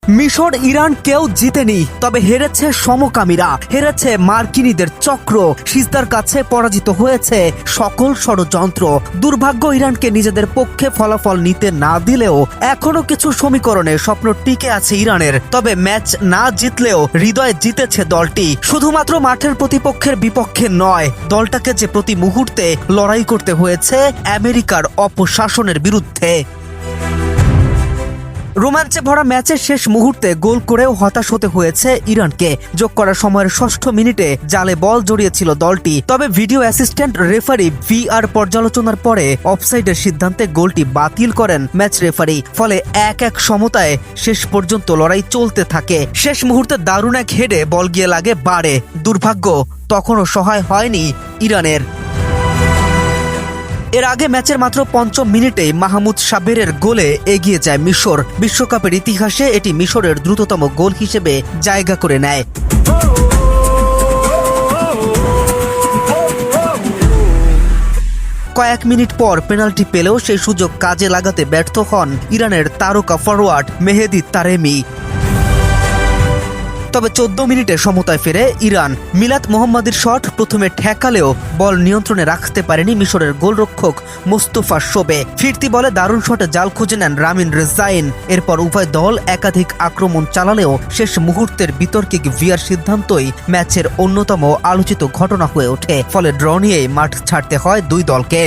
মিশর ইরান কেউ জিতেনি, তবে হেরেছে সমকামীরা, হেরেছে মার্কিনীদের চক্র, সিজদার কাছে পরাজিত হয়েছে সকল ষড়যন্ত্র। দুর্ভাগ্য ইরানকে নিজেদের পক্ষে ফলাফল নিতে না দিলেও এখনো কিছু সমীকরণে স্বপ্ন টিকে আছে ইরানের। তবে ম্যাচ না জিতলেও হৃদয়ে জিতেছে দলটি। শুধুমাত্র মাঠের প্রতিপক্ষের বিপক্ষে নয়, দলটাকে যে প্রতি মুহূর্তে লড়াই করতে হয়েছে আমেরিকার অপশাসনের বিরুদ্ধে। রোমাঞ্চে ভরা ম্যাচের শেষ মুহূর্তে গোল করেও হতাশ হতে হয়েছে ইরানকে। যোগ করার সময়ের ৬ষ্ঠ মিনিটে জালে বল জড়িয়েছিল দলটি, তবে ভিডিও অ্যাসিস্ট্যান্ট রেফারি ভিআর পর্যালোচনার পরে অফসাইডের সিদ্ধান্তে গোলটি বাতিল করেন ম্যাচ রেফারি। ফলে ১-১ সমতায় শেষ পর্যন্ত লড়াই চলতে থাকে। শেষ মুহূর্তে দারুণ এক হেডে বল গিয়ে লাগে বারে। দুর্ভাগ্য তখনও সহায় হয়নি ইরানের। এর আগে ম্যাচের মাত্র ৫ম মিনিটেই মাহমুদ সাবেরের গোলে এগিয়ে যায় মিশর। বিশ্বকাপের ইতিহাসে এটি মিশরের দ্রুততম গোল হিসেবে জায়গা করে নেয়। কয়েক মিনিট পর পেনাল্টি পেলেও সেই সুযোগ কাজে লাগাতে ব্যর্থ হন ইরানের তারকা ফরোয়ার্ড মেহেদি তারেমি। তবে ১৪ মিনিটে সমতায় ফেরে ইরান। মিলাদ মোহাম্মদের শট প্রথমে ঠেকালেও বল নিয়ন্ত্রণে রাখতে পারেনি মিশরের গোলরক্ষক মোস্তফা শোবে। ফিরতি বলে দারুণ শটে জাল খুঁজে নেন রামিন রেজাইন। এরপর উভয় দল একাধিক আক্রমণ চালালেও শেষ মুহূর্তের বিতর্কিক ভিআর সিদ্ধান্তই ম্যাচের অন্যতম আলোচিত ঘটনা হয়ে ওঠে। ফলে ড্র নিয়েই মাঠ ছাড়তে হয় দুই দলকে।